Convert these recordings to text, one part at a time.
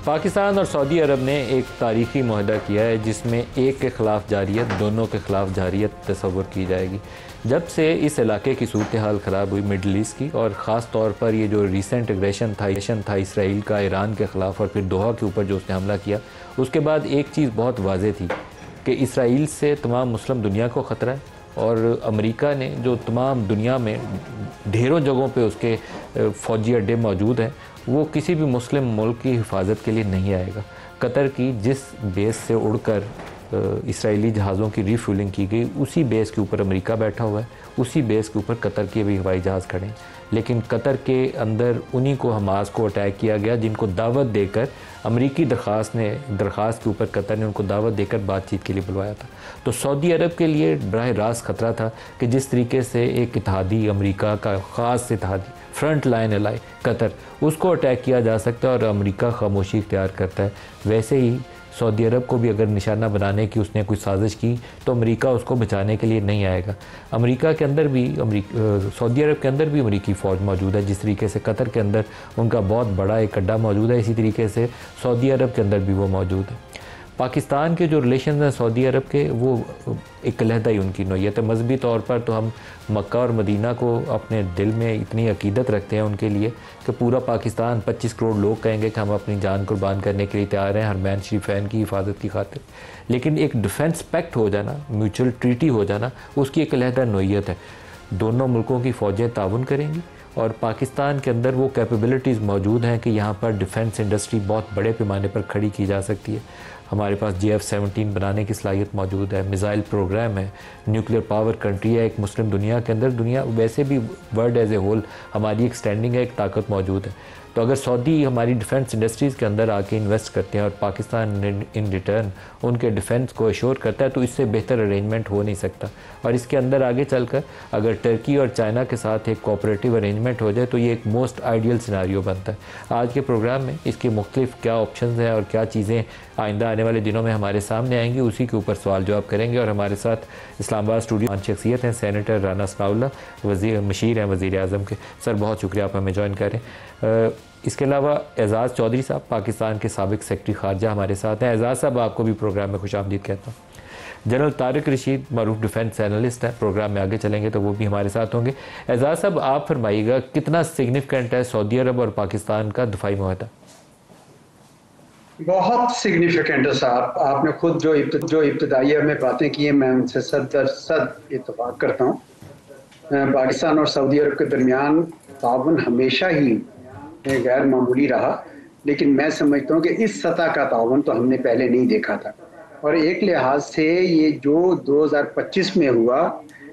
پاکستان اور سعودی عرب نے ایک تاریخی معاہدہ کیا ہے جس میں ایک کے خلاف جاریت، دونوں کے خلاف جاریت تصور کی جائے گی۔ جب سے اس علاقے کی صورتحال خراب ہوئی مڈل ایسٹ کی، اور خاص طور پر یہ جو ریسنٹ اگریشن تھا اسرائیل کا ایران کے خلاف اور پھر دوحہ کے اوپر جو اس نے حملہ کیا، اس کے بعد ایک چیز بہت واضح تھی کہ اسرائیل سے تمام مسلم دنیا کو خطرہ ہے، اور امریکہ نے جو تمام دنیا میں ڈھیروں جگہوں پہ اس کے فوجی اڈے موجود ہیں، وہ کسی بھی مسلم ملک کی حفاظت کے لیے نہیں آئے گا۔ قطر کی جس بیس سے اڑ کر اسرائیلی جہازوں کی ری فیولنگ کی گئی، اسی بیس کے اوپر امریکہ بیٹھا ہوا ہے، اسی بیس کے اوپر قطر کے بھی ہوائی جہاز کھڑے ہیں، لیکن قطر کے اندر انہی کو حماس کو اٹیک کیا گیا جن کو دعوت دے کر امریکی درخواست کے اوپر قطر نے ان کو دعوت دے کر بات چیت کے لیے بلوایا تھا۔ تو سعودی عرب کے لیے براہ راست خطرہ تھا کہ جس طریقے سے ایک اتحادی امریکہ کا خاص اتحادی فرنٹ لائن الائی قطر، اس کو اٹیک کیا جا سکتا ہے اور امریکہ خاموشی اختیار کرتا ہے، ویسے ہی سعودی عرب کو بھی اگر نشانہ بنانے کی اس نے کوئی سازش کی تو امریکہ اس کو بچانے کے لیے نہیں آئے گا۔ امریکہ کے اندر بھی سعودی عرب کے اندر بھی امریکی فوج موجود ہے، جس طریقے سے قطر کے اندر ان کا بہت بڑا ایک اڈا موجود ہے، اسی طریقے سے سعودی عرب کے اندر بھی وہ موجود ہے۔ پاکستان کے جو ریلیشنز ہیں سعودی عرب کے، وہ ایک علیحدہ ہی ان کی نوعیت ہے۔ مذہبی طور پر تو ہم مکہ اور مدینہ کو اپنے دل میں اتنی عقیدت رکھتے ہیں ان کے لیے کہ پورا پاکستان 25 کروڑ لوگ کہیں گے کہ ہم اپنی جان قربان کرنے کے لیے تیار ہیں حرمین شریفین کی حفاظت کی خاطر، لیکن ایک ڈیفنس پیکٹ ہو جانا، میوچل ٹریٹی ہو جانا، اس کی ایک علیحدہ نوعیت ہے۔ دونوں ملکوں کی فوجیں تعاون کریں گی، اور پاکستان کے اندر وہ کیپیبلٹیز موجود ہیں کہ یہاں پر ڈیفنس انڈسٹری بہت بڑے پیمانے پر کھڑی کی جا سکتی ہے۔ ہمارے پاس JF-17 بنانے کی صلاحیت موجود ہے، میزائل پروگرام ہے، نیوکلیر پاور کنٹری ہے ایک مسلم دنیا کے اندر، دنیا ویسے بھی ورلڈ ایز اے ہول ہماری ایک سٹینڈنگ ہے، ایک طاقت موجود ہے۔ تو اگر سعودی ہماری ڈیفنس انڈسٹریز کے اندر آ کے انویسٹ کرتے ہیں اور پاکستان ان ریٹرن ان کے ڈیفنس کو ایشور کرتا ہے، تو اس سے بہتر ارینجمنٹ ہو نہیں سکتا۔ اور اس کے اندر آگے چل کر اگر ٹرکی اور چائنا کے ساتھ ایک کوآپریٹیو ارینجمنٹ ہو جائے تو یہ ایک موسٹ آئیڈیل سیناریو بنتا ہے۔ آج کے پروگرام میں اس کے مختلف کیا آپشنز ہیں اور کیا چیزیں آئندہ آنے والے دنوں میں ہمارے سامنے آئیں گی، اسی کے اوپر سوال جواب کریں گے۔ اور ہمارے ساتھ اسلام آباد اسٹوڈیو شخصیت ہیں سینیٹر رانا ثناءاللہ، مشیر ہیں وزیر اعظم کے۔ سر بہت شکریہ آپ ہمیں جوائن کریں۔ اس کے علاوہ اعزاز چودھری صاحب پاکستان کے سابق سیکرٹری خارجہ ہمارے ساتھ ہیں۔ اعزاز صاحب آپ کو بھی پروگرام میں خوش آمدید کہتا ہوں۔ جنرل طارق رشید معروف ڈیفنس اینالسٹ ہیں، پروگرام میں آگے چلیں گے تو وہ بھی ہمارے ساتھ ہوں گے۔ اعزاز صاحب آپ فرمائیے گا کتنا سگنیفیکنٹ ہے سعودی عرب اور پاکستان کا دفاعی معاہدہ؟ بہت سگنیفیکنٹ ہے صاحب، آپ نے خود جو ابتدائیہ میں باتیں کی ہیں میں ان سے 100% اتفاق کرتا ہوں۔ پاکستان اور سعودی عرب کے درمیان تعاون ہمیشہ ہی غیر معمولی رہا، لیکن میں سمجھتا ہوں کہ اس سطح کا تعاون تو ہم نے پہلے نہیں دیکھا تھا، اور ایک لحاظ سے یہ جو 2025 میں ہوا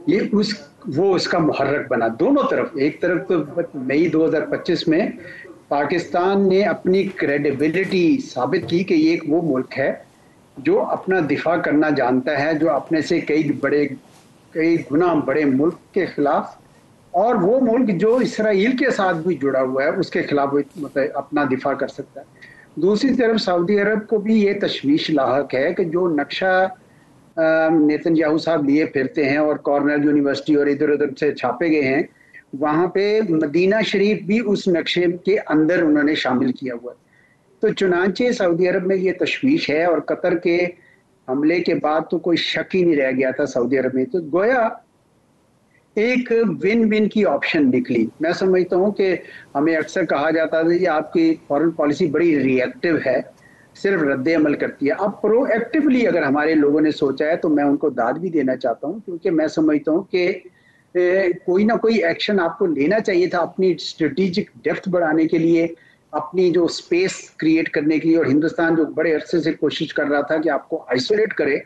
یہ اس کا محرک بنا دونوں طرف۔ ایک طرف تو مئی 2025 میں پاکستان نے اپنی کریڈیبلٹی ثابت کی کہ یہ ایک وہ ملک ہے جو اپنا دفاع کرنا جانتا ہے، جو اپنے سے کئی گنا بڑے ملک کے خلاف، اور وہ ملک جو اسرائیل کے ساتھ بھی جڑا ہوا ہے اس کے خلاف اپنا دفاع کر سکتا ہے۔ دوسری طرف سعودی عرب کو بھی یہ تشویش لاحق ہے کہ جو نقشہ نیتن یاہو صاحب لیے پھرتے ہیں اور کارنل یونیورسٹی اور ادھر ادھر سے چھاپے گئے ہیں، وہاں پہ مدینہ شریف بھی اس نقشے کے اندر انہوں نے شامل کیا ہوا ہے۔ تو چنانچہ سعودی عرب میں یہ تشویش ہے، اور قطر کے حملے کے بعد تو کوئی شک ہی نہیں رہ گیا تھا سعودی عرب میں، تو گویا ایک ون ون کی آپشن نکلی۔ میں سمجھتا ہوں کہ ہمیں اکثر کہا جاتا تھا کہ آپ کی فارن پالیسی بڑی ری ایکٹیو ہے، صرف رد عمل کرتی ہے۔ اب پرو ایکٹیولی اگر ہمارے لوگوں نے سوچا ہے تو میں ان کو داد بھی دینا چاہتا ہوں، کیونکہ میں سمجھتا ہوں کہ کوئی نہ کوئی ایکشن آپ کو لینا چاہیے تھا اپنی اسٹریٹجک ڈیپتھ بڑھانے کے لیے، اپنی جو اسپیس کریٹ کرنے کے لیے، اور ہندوستان جو بڑے عرصے سے کوشش کر رہا تھا کہ آپ کو آئسولیٹ کرے۔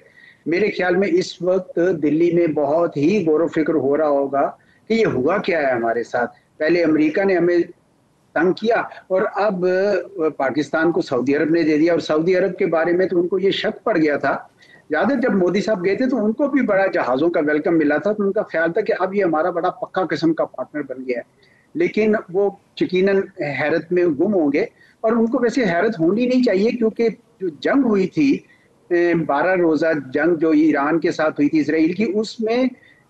میرے خیال میں اس وقت دلی میں بہت ہی غور و فکر ہو رہا ہوگا کہ یہ ہوا کیا ہے ہمارے ساتھ۔ پہلے امریکہ نے ہمیں تنگ کیا، اور اب پاکستان کو سعودی عرب نے دے دیا، اور سعودی عرب کے بارے میں تو ان کو یہ شک پڑ گیا تھا۔ یاد ہے جب مودی صاحب گئے تھے تو ان کو بھی بڑا جہازوں کا ویلکم ملا تھا، تو ان کا خیال تھا کہ اب یہ ہمارا بڑا پکا قسم کا پارٹنر بن گیا ہے، لیکن وہ یقیناً حیرت میں گم ہوں گے۔ اور ان کو ویسے حیرت ہونی نہیں چاہیے، کیونکہ جو جنگ ہوئی تھی 12 روزہ جنگ جو ایران کے ساتھ ہوئی تھی اسرائیل کی، اس میں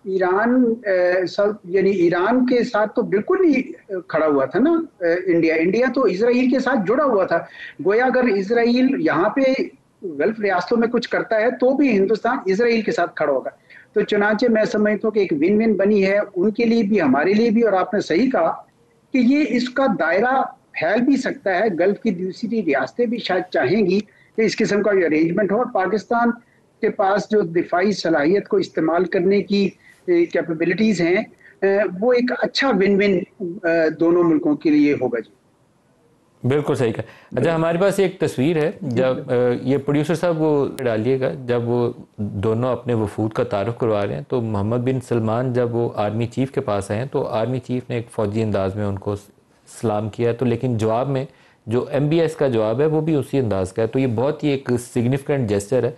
یعنی ایران کے ساتھ تو بالکل نہیں کھڑا ہوا تھا نا انڈیا تو اسرائیل کے ساتھ جڑا ہوا تھا. گویا اگر اسرائیل یہاں پہ گلف ریاستوں میں کچھ کرتا ہے تو بھی ہندوستان اسرائیل کے ساتھ کھڑا ہوگا. تو چنانچہ میں سمجھتا ہوں کہ ایک ون ون بنی ہے ان کے لیے بھی ہمارے لیے بھی. اور آپ نے صحیح کہا کہ یہ اس کا دائرہ پھیل بھی سکتا ہے, گلف کی دوسری ریاستیں بھی شاید چاہیں گی کہ اس قسم کا یہ ارینجمنٹ ہو. اور پاکستان کے پاس جو دفاعی صلاحیت کو استعمال کرنے کی کیپیبلٹیز ہیں وہ ایک اچھا ون ون دونوں ملکوں کے لیے ہوگا. جی بالکل صحیح کہا. اچھا ہمارے پاس ایک تصویر ہے, جب یہ پروڈیوسر صاحب وہ ڈالیے گا, جب وہ دونوں اپنے وفود کا تعارف کروا رہے ہیں تو محمد بن سلمان جب وہ آرمی چیف کے پاس آئے ہیں تو آرمی چیف نے ایک فوجی انداز میں ان کو سلام کیا, تو لیکن جواب میں جو ایم بی ایس کا جواب ہے وہ بھی اسی انداز کا ہے. تو یہ بہت ہی ایک سگنیفیکنٹ جیسچر ہے.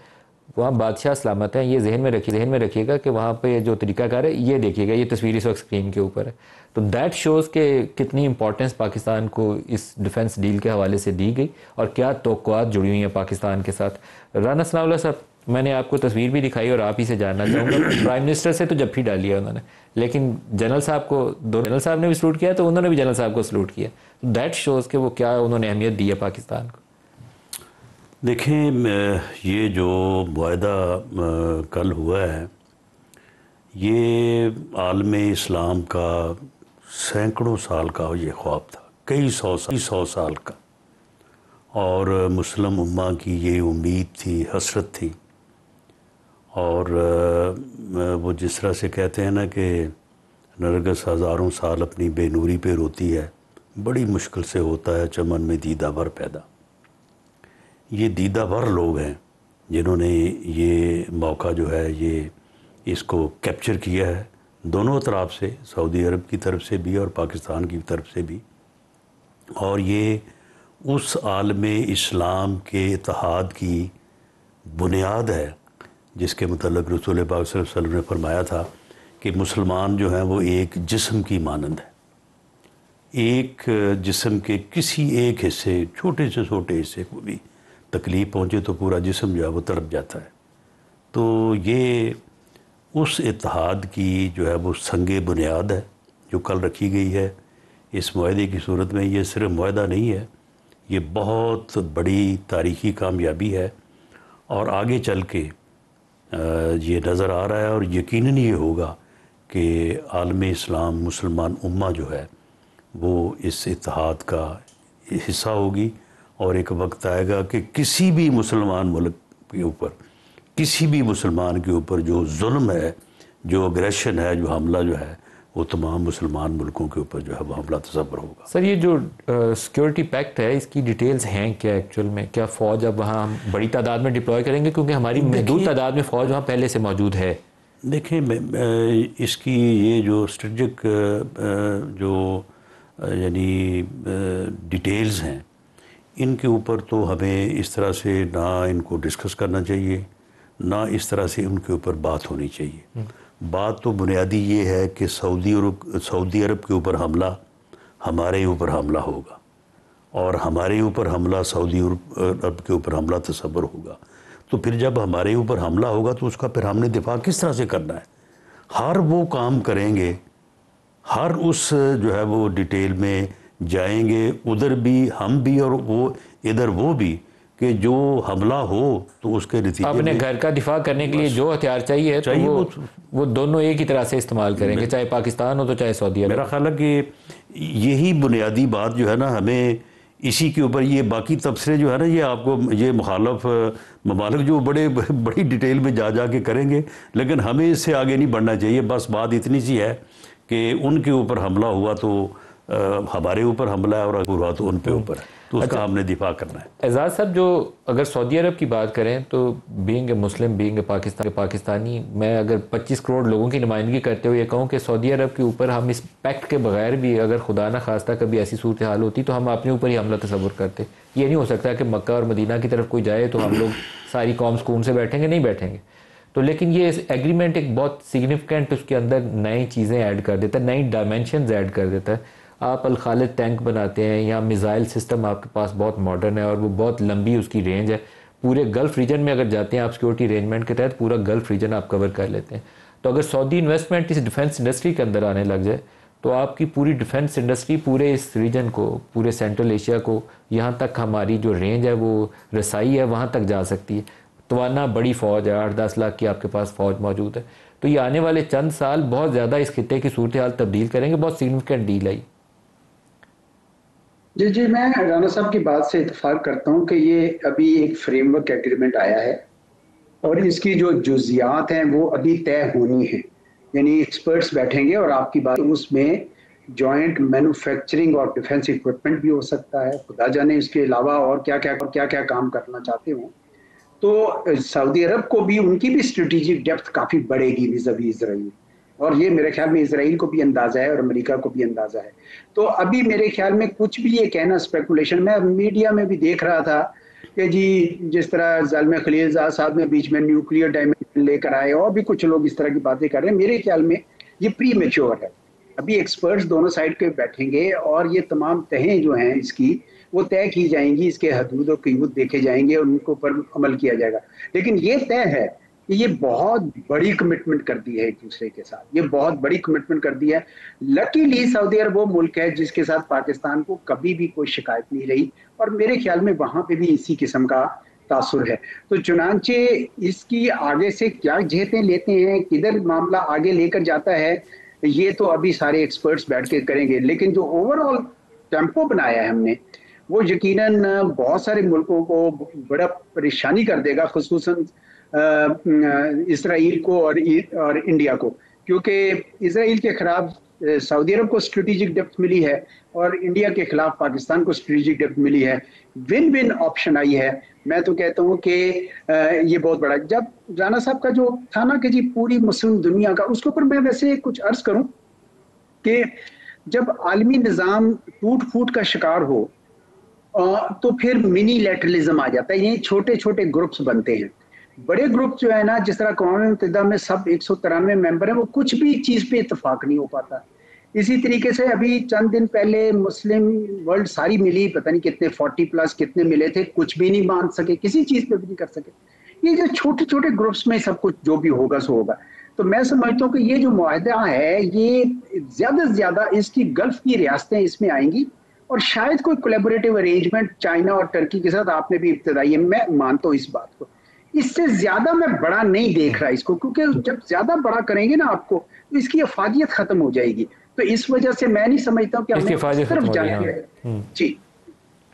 وہاں بادشاہ سلامت ہیں, یہ ذہن میں رکھیے گا کہ وہاں پہ جو طریقہ کار ہے یہ دیکھیے گا, یہ تصویر اس وقت اسکرین کے اوپر ہے. تو دیٹ شوز کہ کتنی امپورٹنس پاکستان کو اس ڈیفنس ڈیل کے حوالے سے دی گئی اور کیا توقعات جڑی ہوئی ہیں پاکستان کے ساتھ. رانا ثناء اللہ صاحب, میں نے آپ کو تصویر بھی دکھائی اور آپ ہی سے جاننا چاہوں گا, پرائم منسٹر سے تو جب بھی ڈالی ہے انہوں نے, لیکن جنرل صاحب کو, جنرل صاحب نے بھی سلوٹ کیا تو انہوں نے بھی جنرل صاحب کو سلوٹ کیا. دیٹ شوز کہ وہ کیا انہوں نے اہمیت دی ہے پاکستان کو. دیکھیں, یہ جو معاہدہ کل ہوا ہے یہ عالم اسلام کا سینکڑوں سال کا یہ خواب تھا, کئی سو سال کا, اور مسلم امہ کی یہ امید تھی, حسرت تھی. اور وہ جس طرح سے کہتے ہیں نا کہ نرگس ہزاروں سال اپنی بے نوری پہ روتی ہے, بڑی مشکل سے ہوتا ہے چمن میں دیدہ بھر پیدا. یہ دیدہ بھر لوگ ہیں جنہوں نے یہ موقع جو ہے یہ اس کو کیپچر کیا ہے, دونوں طرف سے, سعودی عرب کی طرف سے بھی اور پاکستان کی طرف سے بھی. اور یہ اس عالم اسلام کے اتحاد کی بنیاد ہے جس کے متعلق رسول پاک صلی اللہ علیہ وسلم نے فرمایا تھا کہ مسلمان جو ہیں وہ ایک جسم کی مانند ہے. ایک جسم کے کسی ایک حصے, چھوٹے سے چھوٹے حصے کو بھی تکلیف پہنچے تو پورا جسم جو ہے وہ تڑپ جاتا ہے. تو یہ اس اتحاد کی جو ہے وہ سنگ بنیاد ہے جو کل رکھی گئی ہے اس معاہدے کی صورت میں. یہ صرف معاہدہ نہیں ہے, یہ بہت بڑی تاریخی کامیابی ہے, اور آگے چل کے یہ نظر آ رہا ہے اور یقیناً یہ ہوگا کہ عالم اسلام مسلمان امہ جو ہے وہ اس اتحاد کا حصہ ہوگی. اور ایک وقت آئے گا کہ کسی بھی مسلمان ملک کے اوپر, کسی بھی مسلمان کے اوپر جو ظلم ہے, جو اگریشن ہے, جو حملہ جو ہے, وہ تمام مسلمان ملکوں کے اوپر جو ہے وہ حملہ تصور ہوگا. سر یہ جو سیکیورٹی پیکٹ ہے اس کی ڈیٹیلز ہیں کیا ایکچول میں؟ کیا فوج اب وہاں ہم بڑی تعداد میں ڈپلوائے کریں گے کیونکہ ہماری محدود تعداد میں فوج وہاں پہلے سے موجود ہے؟ دیکھیں, اس کی یہ جو اسٹریٹجک جو یعنی ڈیٹیلز ہیں ان کے اوپر تو ہمیں اس طرح سے نہ ان کو ڈسکس کرنا چاہیے, نہ اس طرح سے ان کے اوپر بات ہونی چاہیے. بات تو بنیادی یہ ہے کہ سعودی عرب کے اوپر حملہ ہمارے اوپر حملہ ہوگا, اور ہمارے اوپر حملہ سعودی عرب کے اوپر حملہ تصور ہوگا. تو پھر جب ہمارے اوپر حملہ ہوگا تو اس کا پھر ہم نے دفاع کس طرح سے کرنا ہے؟ ہر وہ کام کریں گے, ہر اس جو ہے وہ ڈیٹیل میں جائیں گے, ادھر بھی ہم بھی اور وہ ادھر وہ بھی, کہ جو حملہ ہو تو اس کے نتیجے اپنے گھر کا دفاع کرنے کے لیے جو ہتھیار چاہیے تو وہ دونوں ایک ہی طرح سے استعمال کریں گے, چاہے پاکستان ہو تو چاہے سعودی عرب. میرا خیال ہے کہ یہی بنیادی بات جو ہے نا, ہمیں اسی کے اوپر یہ باقی تبصرے جو ہے نا یہ آپ کو یہ مخالف ممالک جو بڑی ڈیٹیل میں جا کے کریں گے, لیکن ہمیں اس سے آگے نہیں بڑھنا چاہیے. بس بات اتنی سی ہے کہ ان کے اوپر حملہ ہوا تو ہمارے اوپر حملہ ہے, اور اگر ہوا تو ان پہ اوپر ہے, تو اس کا ہم نے دفاع کرنا ہے. اعزاز صاحب, جو اگر سعودی عرب کی بات کریں تو being a Muslim, being a Pakistani, میں اگر 25 کروڑ لوگوں کی نمائندگی کرتے ہوئے یہ کہوں کہ سعودی عرب کے اوپر ہم اس پیکٹ کے بغیر بھی اگر خدا نہ خواستہ کبھی ایسی صورتحال ہوتی تو ہم اپنے اوپر ہی حملہ تصور کرتے. یہ نہیں ہو سکتا کہ مکہ اور مدینہ کی طرف کوئی جائے تو ہم لوگ ساری قوم سکون سے بیٹھیں گے, نہیں بیٹھیں گے. تو لیکن یہ ایگریمنٹ ایک بہت سگنیفیکنٹ اس کے اندر نئی چیزیں ایڈ کر دیتا ہے, نئی ڈائمینشنز ایڈ کر دیتا ہے. آپ الخالد ٹینک بناتے ہیں, یا میزائل سسٹم آپ کے پاس بہت ماڈرن ہے اور وہ بہت لمبی اس کی رینج ہے. پورے گلف ریجن میں اگر جاتے ہیں آپ سیکورٹی ارینجمنٹ کے تحت پورا گلف ریجن آپ کور کر لیتے ہیں. تو اگر سعودی انویسٹمنٹ اس ڈیفنس انڈسٹری کے اندر آنے لگ جائے تو آپ کی پوری ڈیفنس انڈسٹری پورے اس ریجن کو، پورے سینٹرل ایشیا کو، یہاں تک ہماری جو رینج ہے وہ رسائی ہے وہاں تک جا سکتی ہے. توانا بڑی فوج ہے، 8-10 لاکھ کی آپ کے پاس فوج موجود ہے. تو یہ آنے والے چند سال بہت زیادہ اس خطے کی صورتحال تبدیل کریں گے. بہت سگنیفیکنٹ ڈیل ہے. جی میں رانا صاحب کی بات سے اتفاق کرتا ہوں کہ یہ ابھی ایک فریم ورک ایگریمنٹ آیا ہے اور اس کی جو جزیات ہیں وہ ابھی طے ہونی ہیں. یعنی ایکسپرٹس بیٹھیں گے اور آپ کی بات، اس میں جوائنٹ مینوفیکچرنگ اور ڈیفنس اکوپمنٹ بھی ہو سکتا ہے. خدا جانے اس کے علاوہ اور کیا کام کرنا چاہتے ہوں. تو سعودی عرب کو بھی، ان کی بھی اسٹریٹجک ڈیپتھ کافی بڑھے گی ویزاوی اسرائیل. اور یہ میرے خیال میں اسرائیل کو بھی اندازہ ہے اور امریکہ کو بھی اندازہ ہے. تو ابھی میرے خیال میں کچھ بھی یہ کہنا اسپیکولیشن، میں میڈیا میں بھی دیکھ رہا تھا کہ جی جس طرح زلمہ خلیل زاد صاحب نے بیچ میں نیوکلیئر ڈائمنشن لے کر آئے، اور بھی کچھ لوگ اس طرح کی باتیں کر رہے ہیں. میرے خیال میں یہ پری میچور ہے. ابھی ایکسپرٹس دونوں سائڈ کے بیٹھیں گے اور یہ تمام تہیں جو ہیں اس کی وہ طے کی جائیں گی. اس کے حدود و قیود دیکھے جائیں گے اور ان کے اوپر عمل کیا جائے گا. لیکن یہ طے ہے کہ یہ بہت بڑی کمٹمنٹ کر دی ہے ایک دوسرے کے ساتھ. یہ بہت بڑی کمٹمنٹ کر دی ہے. لکیلی سعودی عرب وہ ملک ہے جس کے ساتھ پاکستان کو کبھی بھی کوئی شکایت نہیں رہی، اور میرے خیال میں وہاں پہ بھی اسی قسم کا تاثر ہے. تو چنانچہ اس کی آگے سے کیا جہتیں لیتے ہیں، کدھر معاملہ آگے لے کر جاتا ہے، یہ تو ابھی سارے ایکسپرٹس بیٹھ کے کریں گے. لیکن جو اوور آل ٹیمپو بنایا ہے ہم نے، وہ یقیناً بہت سارے ملکوں کو بڑا پریشانی کر دے گا، خصوصاً اسرائیل کو اور انڈیا کو. کیونکہ اسرائیل کے خلاف سعودی عرب کو اسٹریٹجک ڈیپتھ ملی ہے اور انڈیا کے خلاف پاکستان کو اسٹریٹجک ڈیپتھ ملی ہے. ون ون آپشن آئی ہے. میں تو کہتا ہوں کہ یہ بہت بڑا. جب رانا صاحب کا جو تھا نا کہ جی پوری مسلم دنیا کا، اس کے اوپر میں ویسے کچھ عرض کروں کہ جب عالمی نظام ٹوٹ پھوٹ کا شکار ہو تو پھر منی لیٹرلزم آ جاتا ہے. یہ چھوٹے چھوٹے گروپس بنتے ہیں. بڑے گروپ جو ہے نا، جس طرح اقوام متحدہ میں سب 193 ممبر ہیں، وہ کچھ بھی چیز پہ اتفاق نہیں ہو پاتا. اسی طریقے سے ابھی چند دن پہلے مسلم ورلڈ ساری ملی، پتہ نہیں کتنے 40+ کتنے ملے تھے، کچھ بھی نہیں مان سکے، کسی چیز پہ بھی نہیں کر سکے. یہ جو چھوٹے چھوٹے گروپس میں سب کچھ جو بھی ہوگا سو ہوگا. تو میں سمجھتا ہوں کہ یہ جو معاہدہ ہے یہ زیادہ سے زیادہ اس کی گلف کی ریاستیں اس میں آئیں گی، اور شاید کوئی کولیبوریٹو ارینجمنٹ چائنا اور ٹرکی کے ساتھ. آپ نے بھی ابتدائی، میں مانتا ہوں اس بات کو. اس سے زیادہ میں بڑا نہیں دیکھ رہا اس کو، کیونکہ جب زیادہ بڑا کریں گے نا آپ کو تو اس کی افادیت ختم ہو جائے گی. تو اس وجہ سے میں نہیں سمجھتا ہوں کہ ہمیں اس طرف جانا ہے. جی